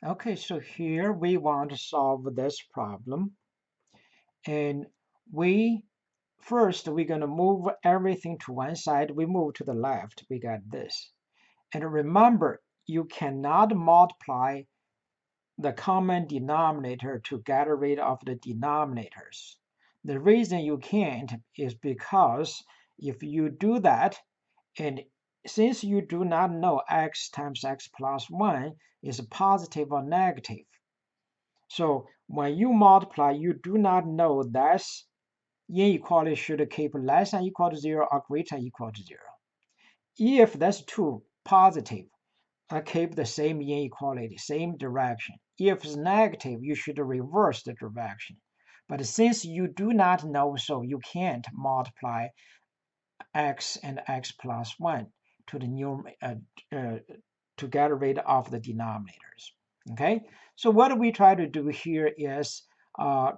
Okay, so here we want to solve this problem. And we we're going to move everything to one side. We move to the left. We got this. And remember, you cannot multiply the common denominator to get rid of the denominators. The reason you can't is because if you do that, and since you do not know x times x plus 1 is positive or negative, so when you multiply, you do not know that inequality should keep less than equal to 0 or greater than equal to 0. If that's true, positive, keep the same inequality, same direction. If it's negative, you should reverse the direction. But since you do not know, so you can't multiply x and x plus 1 to the to get rid of the denominators. Okay, so what we try to do here is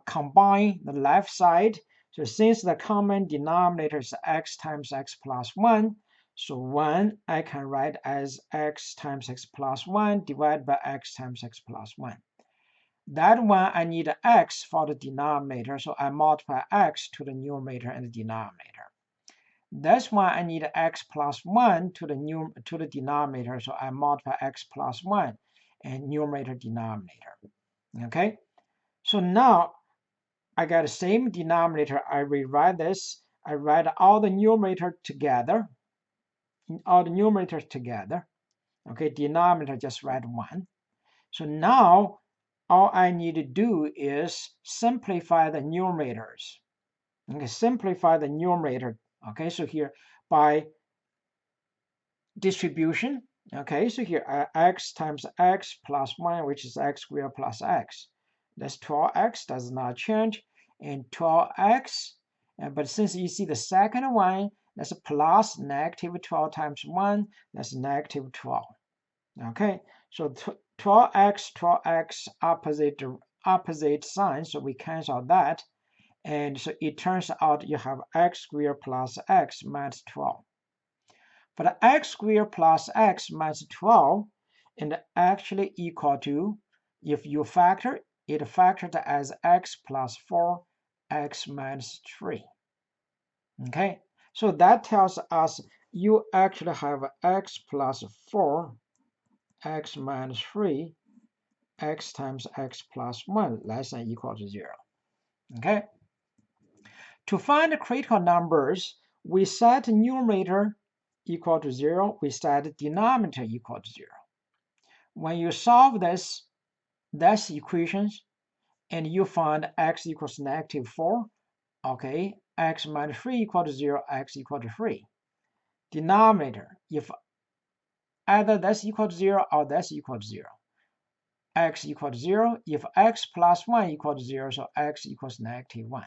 combine the left side. So since the common denominator is x times x plus 1, so 1 I can write as x times x plus 1 divided by x times x plus 1. That one I need x for the denominator, so I multiply x to the numerator and the denominator. That's why I need x plus 1 to the denominator, so I multiply x plus 1 and numerator denominator. Okay, so now I got the same denominator. I rewrite this. I write all the numerators together. Okay, denominator just write 1. So now all I need to do is simplify the numerators. Okay, simplify the numerator. Okay, so here by distribution. Okay, so here x times x plus 1, which is x squared plus x. That's 12x, does not change. And 12x, but since you see the second one, that's plus negative 12 times 1, that's negative 12. Okay, so 12x, opposite sign, so we cancel that. And so it turns out you have x squared plus x minus 12. But x squared plus x minus 12 and actually equal to, if you factor, it factored as x plus 4, x minus 3. Okay, so that tells us you actually have x plus 4, x minus 3, x times x plus 1 less than equal to 0. Okay, to find the critical numbers, we set numerator equal to 0, we set denominator equal to 0. When you solve this equations and you find x equals negative 4, okay, x minus 3 equal to 0, x equal to 3. Denominator, if either that's equal to 0 or that's equal to 0. X equal to 0, if x plus 1 equal to 0, so x equals negative 1.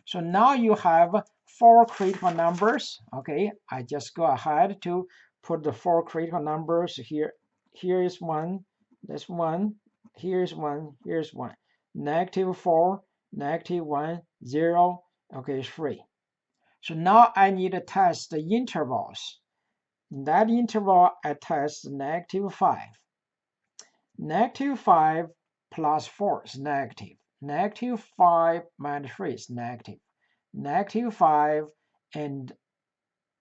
So now you have 4 critical numbers. Okay, I just go ahead to put the 4 critical numbers here. Here is 1, that's 1, here's 1, here's 1. Negative 4, negative 1, 0, okay, 3. So now I need to test the intervals. In that interval, I test negative 5. Negative 5 plus 4 is negative. Negative 5 minus 3 is negative. Negative 5 and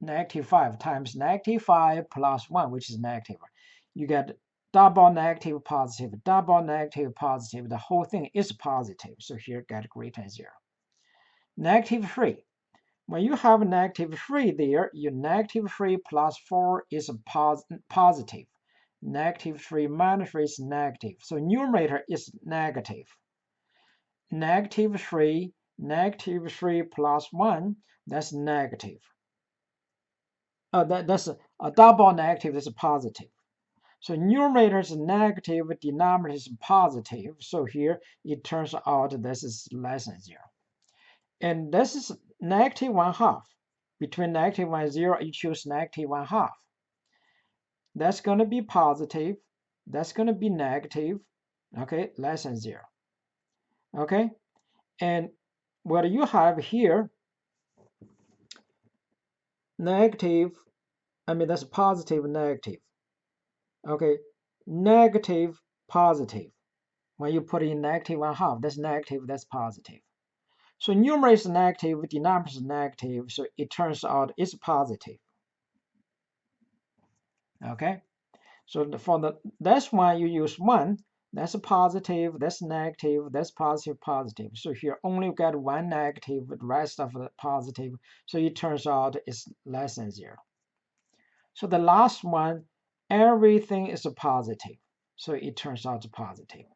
negative 5 times negative 5 plus 1, which is negative. You get double negative positive, double negative positive. The whole thing is positive. So here get greater than 0. Negative 3. When you have negative 3 there, your negative 3 plus 4 is positive. Negative 3 minus 3 is negative. So numerator is negative. Negative 3 plus 1, that's negative. That's a double negative, that's positive. So numerator is negative, denominator is positive. So here it turns out this is less than 0. And this is negative 1/2. Between negative 1 and 0, you choose negative 1/2. That's going to be positive. That's going to be negative. Okay, less than 0. Okay, and what you have here, negative, that's positive, negative. Okay, negative positive. When you put in negative 1/2, that's negative, that's positive. So numerator is negative, denominator is negative, so it turns out it's positive. Okay, so for that's why you use 1. That's a positive, that's negative, that's positive, positive. So here only get one negative, the rest of the positive. So it turns out it's less than 0. So the last one, everything is a positive. So it turns out positive.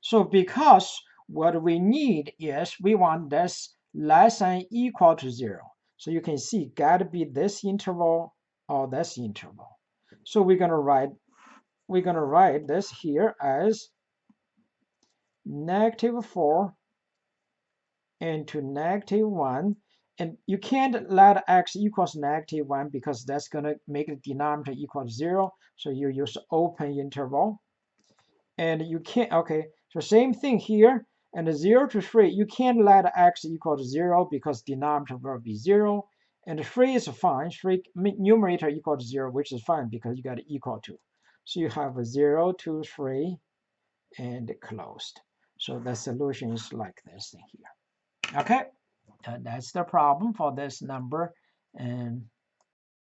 So because what we need is we want this less than equal to 0. So you can see gotta be this interval or this interval. So we're gonna write this here as -4 into -1. And you can't let x equals -1 because that's going to make the denominator equal to 0. So you use open interval. And you can't, okay, so same thing here. And 0 to 3, you can't let x equal to 0 because denominator will be 0. And 3 is fine. 3 numerator equal to 0, which is fine because you got equal to. So you have 0 to 3 and closed. So the solution is like this thing here. Okay. That's the problem for this number. And